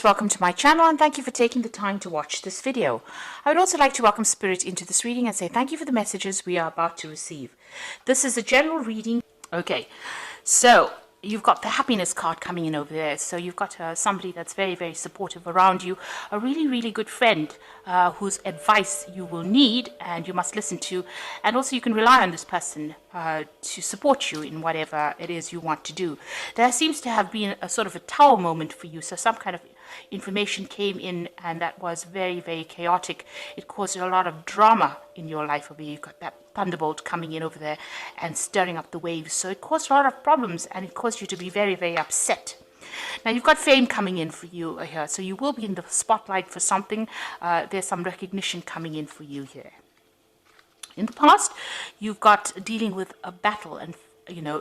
Welcome to my channel and thank you for taking the time to watch this video. I would also like to welcome Spirit into this reading and say thank you for the messages we are about to receive. This is a general reading. Okay, so you've got the happiness card coming in over there. So you've got somebody that's very, very supportive around you, a really, really good friend whose advice you will need and you must listen to. And also you can rely on this person to support you in whatever it is you want to do. There seems to have been a sort of a tower moment for you. So some kind of information came in and that was very, very chaotic. It caused a lot of drama in your life over here. You've got that thunderbolt coming in over there and stirring up the waves. So it caused a lot of problems and it caused you to be very, very upset. Now you've got fame coming in for you here. So you will be in the spotlight for something. There's some recognition coming in for you here. In the past, you've got dealing with a battle and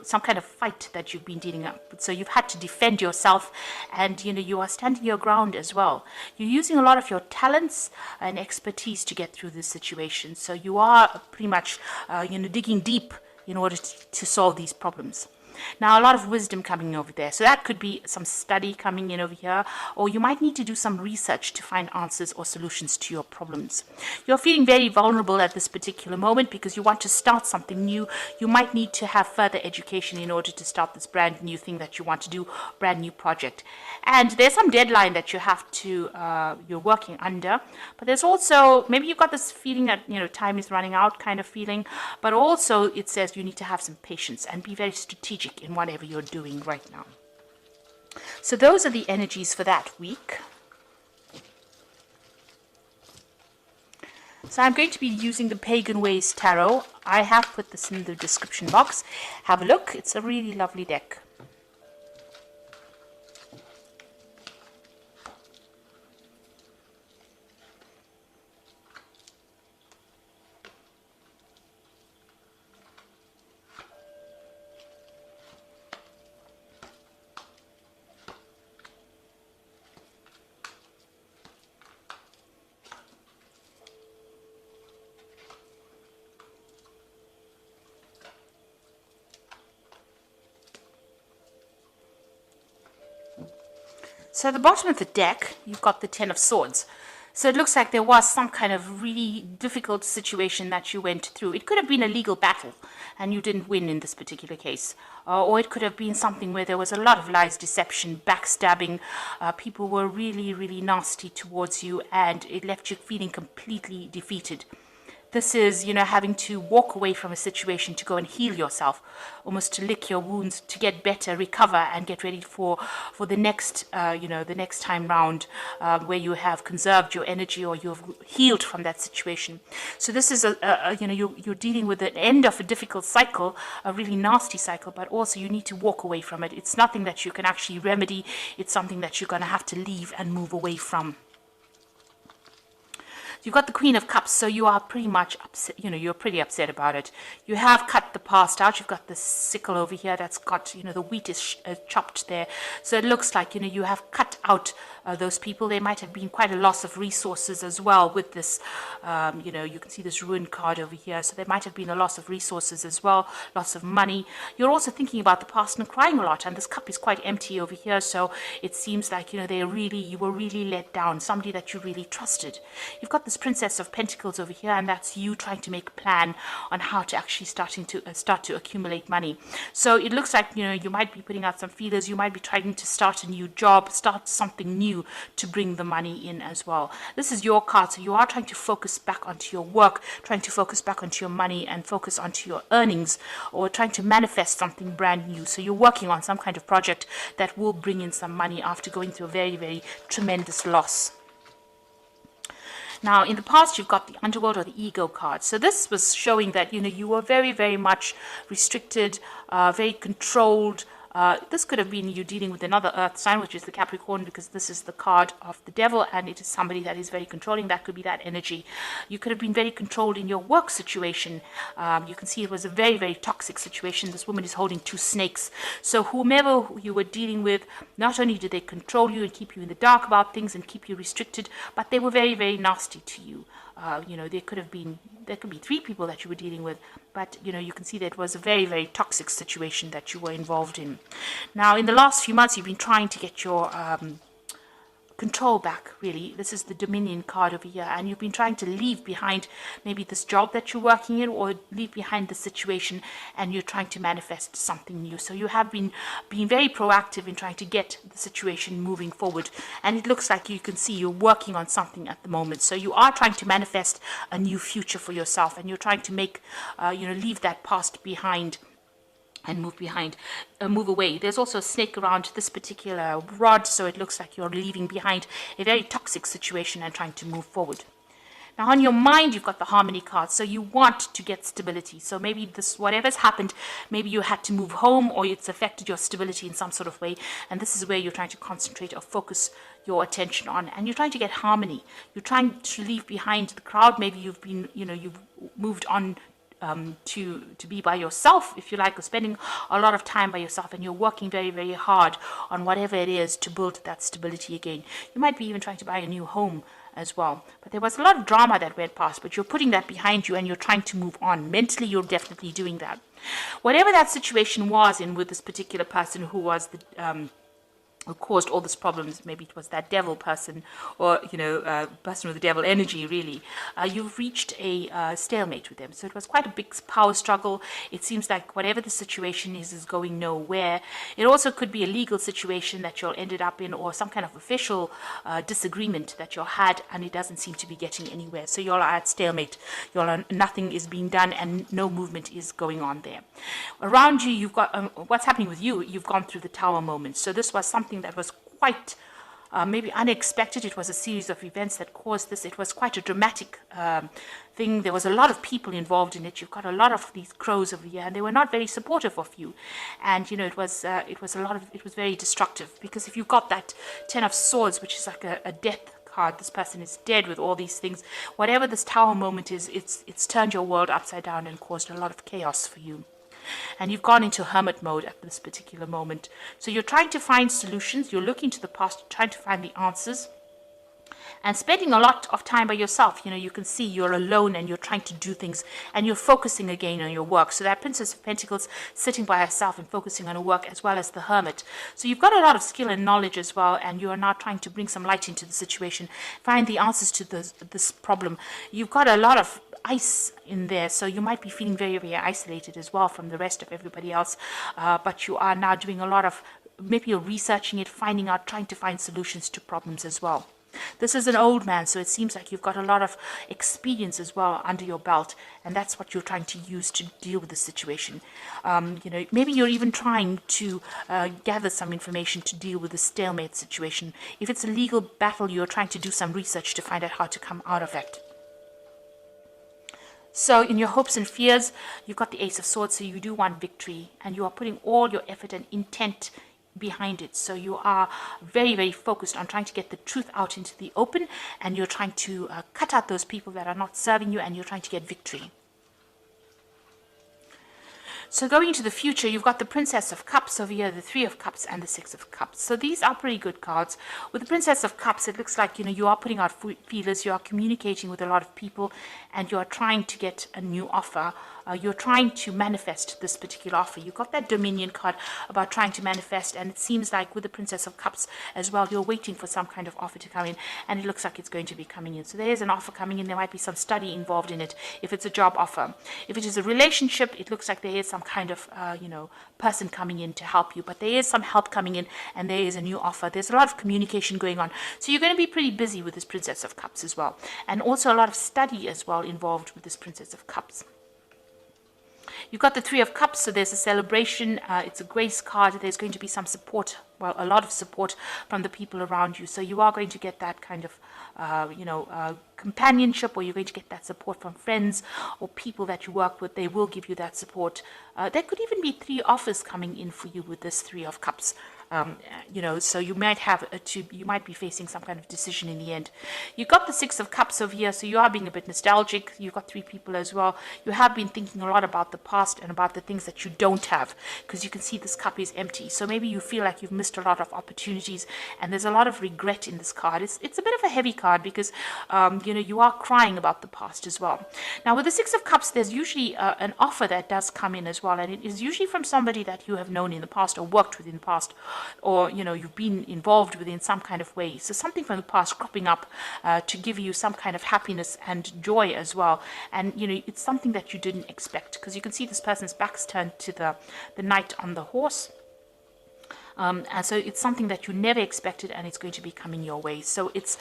some kind of fight that you've been dealing with. So you've had to defend yourself and, you are standing your ground as well. You're using a lot of your talents and expertise to get through this situation. So you are pretty much, digging deep in order to solve these problems. Now, a lot of wisdom coming over there. So that could be some study coming in over here, or you might need to do some research to find answers or solutions to your problems. You're feeling very vulnerable at this particular moment because you want to start something new. You might need to have further education in order to start this brand new thing that you want to do, brand new project. And there's some deadline that you have to, you're working under, but there's also, maybe you've got this feeling that, time is running out kind of feeling, but also it says you need to have some patience and be very strategic in whatever you're doing right now. So those are the energies for that week. So I'm going to be using the Pagan Ways Tarot. I have put this in the description box. Have a look. It's a really lovely deck. So at the bottom of the deck, you've got the Ten of Swords. So it looks like there was some kind of really difficult situation that you went through. It could have been a legal battle and you didn't win in this particular case. Or it could have been something where there was a lot of lies, deception, backstabbing. People were really, really nasty towards you and it left you feeling completely defeated. This is, having to walk away from a situation to go and heal yourself, almost to lick your wounds, to get better, recover, and get ready for the next, the next time round where you have conserved your energy or you've healed from that situation. So this is, you're dealing with the end of a difficult cycle, a really nasty cycle, but also you need to walk away from it. It's nothing that you can actually remedy. It's something that you're going to have to leave and move away from. You've got the Queen of Cups, so you are pretty much upset, you're pretty upset about it. You have cut the past out. You've got the sickle over here that's got, the wheat is chopped there. So it looks like, you have cut out those people. There might have been quite a loss of resources as well with this, you can see this ruined card over here. So there might have been a loss of resources as well, loss of money. You're also thinking about the past and crying a lot, and this cup is quite empty over here. So it seems like, you were really let down, somebody that you really trusted. You've got this Princess of Pentacles over here, and that's you trying to make a plan on how to actually start to accumulate money. So it looks like you might be putting out some feelers. You might be trying to start a new job, start something new to bring the money in as well. This is your card, so you are trying to focus back onto your work, trying to focus back onto your money and focus onto your earnings, or trying to manifest something brand new. So you're working on some kind of project that will bring in some money after going through a very, very tremendous loss. Now, in the past, you've got the Underworld or the Ego card. So this was showing that, you were very, very much restricted, very controlled. This could have been you dealing with another earth sign, which is the Capricorn, because this is the card of the devil and it is somebody that is very controlling. That could be that energy. You could have been very controlled in your work situation. You can see it was a very, very toxic situation. This woman is holding two snakes. So whomever you were dealing with, not only did they control you and keep you in the dark about things and keep you restricted, but they were very, very nasty to you. There could be three people that you were dealing with, but you can see that it was a very, very toxic situation that you were involved in. Now, in the last few months, you've been trying to get your control back, really. This is the Dominion card over here, and you've been trying to leave behind maybe this job that you're working in, or leave behind the situation, and you're trying to manifest something new. So you have been being very proactive in trying to get the situation moving forward, and it looks like you can see you're working on something at the moment. So you are trying to manifest a new future for yourself, and you're trying to make leave that past behind and move away. There's also a snake around this particular rod, so it looks like you're leaving behind a very toxic situation and trying to move forward. Now on your mind, you've got the Harmony card, so you want to get stability. So maybe this, whatever's happened, maybe you had to move home, or it's affected your stability in some sort of way, and this is where you're trying to concentrate or focus your attention on, and you're trying to get harmony. You're trying to leave behind the crowd. Maybe you've been, you've moved on to be by yourself, if you like, or spending a lot of time by yourself, and you're working very, very hard on whatever it is to build that stability again. You might be even trying to buy a new home as well. But there was a lot of drama that went past, but you're putting that behind you and you're trying to move on. Mentally, you're definitely doing that. Whatever that situation was in with this particular person who was the who caused all these problems, maybe it was that devil person, or person with the devil energy, really, you've reached a stalemate with them. So it was quite a big power struggle. It seems like whatever the situation is going nowhere. It also could be a legal situation that you'll ended up in, or some kind of official disagreement that you'll had, and it doesn't seem to be getting anywhere. So you're at stalemate. Nothing is being done and no movement is going on there. Around you, you've got what's happening with you. You've gone through the tower moment. So this was something that was quite maybe unexpected. It was a series of events that caused this. It was quite a dramatic thing. There was a lot of people involved in it. You've got a lot of these crows over here, and they were not very supportive of you. And it was very destructive, because if you got that 10 of Swords, which is like a death card, this person is dead with all these things. Whatever this tower moment is, it's turned your world upside down and caused a lot of chaos for you. And you've gone into hermit mode at this particular moment. So you're trying to find solutions. You're looking to the past, trying to find the answers, and spending a lot of time by yourself. You can see you're alone and you're trying to do things, and you're focusing again on your work. So that Princess of Pentacles sitting by herself and focusing on her work, as well as the Hermit. So you've got a lot of skill and knowledge as well, and you are now trying to bring some light into the situation, find the answers to this problem. You've got a lot of ice in there, so you might be feeling very, very isolated as well from the rest of everybody else, but you are now doing a lot of, maybe you're researching it, finding out, trying to find solutions to problems as well. This is an old man, so it seems like you've got a lot of experience as well under your belt, and that's what you're trying to use to deal with the situation. Maybe you're even trying to gather some information to deal with the stalemate situation. If it's a legal battle, you're trying to do some research to find out how to come out of it. So in your hopes and fears, you've got the Ace of Swords, so you do want victory, and you are putting all your effort and intent behind it. So you are very, very focused on trying to get the truth out into the open, and you're trying to cut out those people that are not serving you, and you're trying to get victory. So going into the future, you've got the Princess of Cups over here, the Three of Cups, and the Six of Cups. So these are pretty good cards. With the Princess of Cups, it looks like, you are putting out feelers, you are communicating with a lot of people, and you are trying to get a new offer. You're trying to manifest this particular offer. You've got that Dominion card about trying to manifest, and it seems like with the Princess of Cups as well, you're waiting for some kind of offer to come in, and it looks like it's going to be coming in. So there is an offer coming in. There might be some study involved in it if it's a job offer. If it is a relationship, it looks like there is some kind of person coming in to help you, but there is some help coming in, and there is a new offer. There's a lot of communication going on, so you're going to be pretty busy with this Princess of Cups as well, and also a lot of study as well involved with this Princess of Cups. You've got the Three of Cups, so there's a celebration. It's a grace card. There's going to be some support, well, a lot of support from the people around you. So you are going to get that kind of, companionship, or you're going to get that support from friends or people that you work with. They will give you that support. There could even be 3 offers coming in for you with this Three of Cups. So you might have you might be facing some kind of decision in the end. You've got the Six of Cups over here, so you are being a bit nostalgic. You've got 3 people as well. You have been thinking a lot about the past and about the things that you don't have, because you can see this cup is empty. So maybe you feel like you've missed a lot of opportunities, and there's a lot of regret in this card. It's a bit of a heavy card, because you are crying about the past as well. Now with the Six of Cups, there's usually an offer that does come in as well, and it is usually from somebody that you have known in the past or worked with in the past, or you've been involved with in some kind of way. So something from the past cropping up to give you some kind of happiness and joy as well. And it's something that you didn't expect, because you can see this person's back's turned to the knight on the horse. And so it's something that you never expected, and it's going to be coming your way. So it's,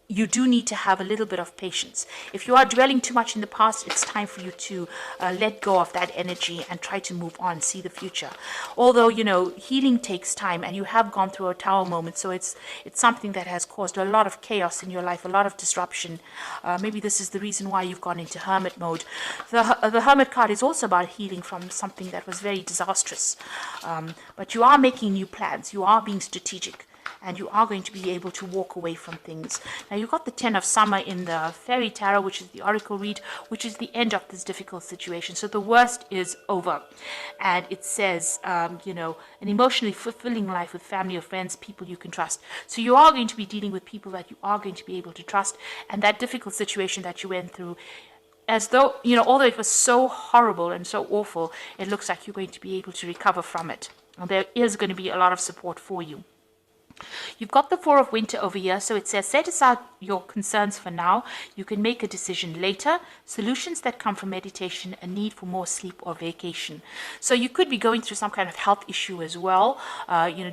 you do need to have a little bit of patience. If you are dwelling too much in the past, it's time for you to let go of that energy and try to move on, see the future. Although, healing takes time, and you have gone through a tower moment, so it's something that has caused a lot of chaos in your life, a lot of disruption. Maybe this is the reason why you've gone into hermit mode. The hermit card is also about healing from something that was very disastrous. But you are making new plans. You are being strategic, and you are going to be able to walk away from things. Now, you've got the 10 of Summer in the Fairy Tarot, which is the Oracle read, which is the end of this difficult situation. So the worst is over. And it says, an emotionally fulfilling life with family or friends, people you can trust. So you are going to be dealing with people that you are going to be able to trust. And that difficult situation that you went through, as though, although it was so horrible and so awful, it looks like you're going to be able to recover from it. And there is going to be a lot of support for you. You've got the Four of Winter over here, so it says set aside your concerns for now. You can make a decision later. Solutions that come from meditation, a need for more sleep or vacation. So you could be going through some kind of health issue as well,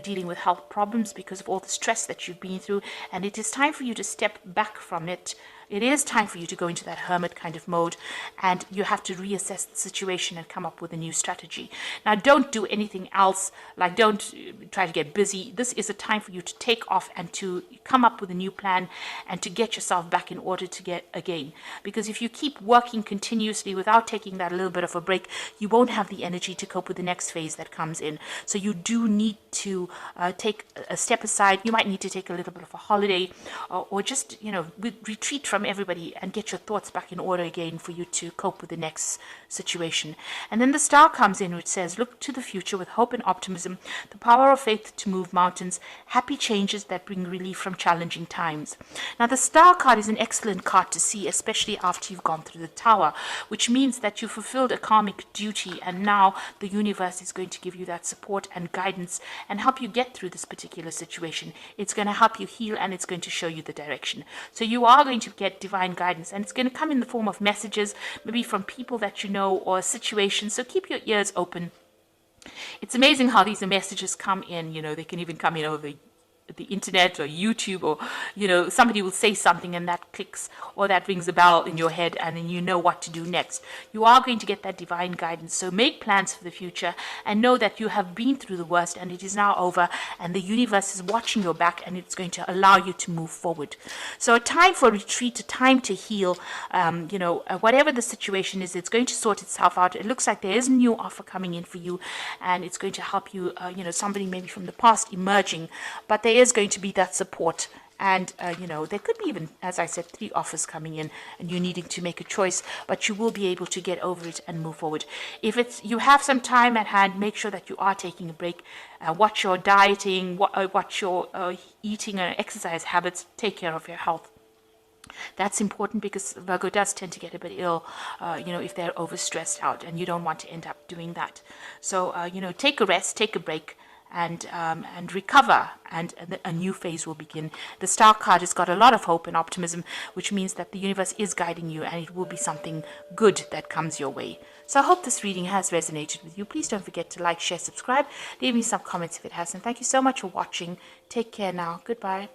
dealing with health problems because of all the stress that you've been through, and it is time for you to step back from it. It is time for you to go into that hermit kind of mode, and you have to reassess the situation and come up with a new strategy. Now, don't do anything else, like don't try to get busy. This is a time for you to take off and to come up with a new plan and to get yourself back in order to get again. Because if you keep working continuously without taking that little bit of a break, you won't have the energy to cope with the next phase that comes in. So you do need to take a step aside. You might need to take a little bit of a holiday, or just, retreat from everybody and get your thoughts back in order again for you to cope with the next situation. And then the Star comes in, which says, look to the future with hope and optimism, the power of faith to move mountains, happy changes that bring relief from challenging times. Now, the Star card is an excellent card to see, especially after you've gone through the Tower, which means that you fulfilled a karmic duty, and now the universe is going to give you that support and guidance and help you get through this particular situation. It's going to help you heal, and it's going to show you the direction. So you are going to get divine guidance, and it's going to come in the form of messages, maybe from people that you know or situations. So keep your ears open. It's amazing how these messages come in. They can even come in over the internet or YouTube, or somebody will say something and that clicks or that rings a bell in your head, and then you know what to do next. You are going to get that divine guidance. So make plans for the future and know that you have been through the worst and it is now over, and the universe is watching your back, and it's going to allow you to move forward. So a time for retreat, a time to heal. Whatever the situation is, it's going to sort itself out. It looks like there is a new offer coming in for you, and it's going to help you, somebody maybe from the past emerging, but there is going to be that support. And, there could be even, as I said, 3 offers coming in and you needing to make a choice, but you will be able to get over it and move forward. If you have some time at hand, make sure that you are taking a break. Watch your dieting, watch your eating and exercise habits. Take care of your health. That's important, because Virgo does tend to get a bit ill, if they're overstressed out, and you don't want to end up doing that. So, take a rest, take a break, and recover, and a new phase will begin. The Star card has got a lot of hope and optimism, which means that the universe is guiding you, and it will be something good that comes your way. So I hope this reading has resonated with you. Please don't forget to like, share, subscribe. Leave me some comments if it hasn't. Thank you so much for watching. Take care now. Goodbye.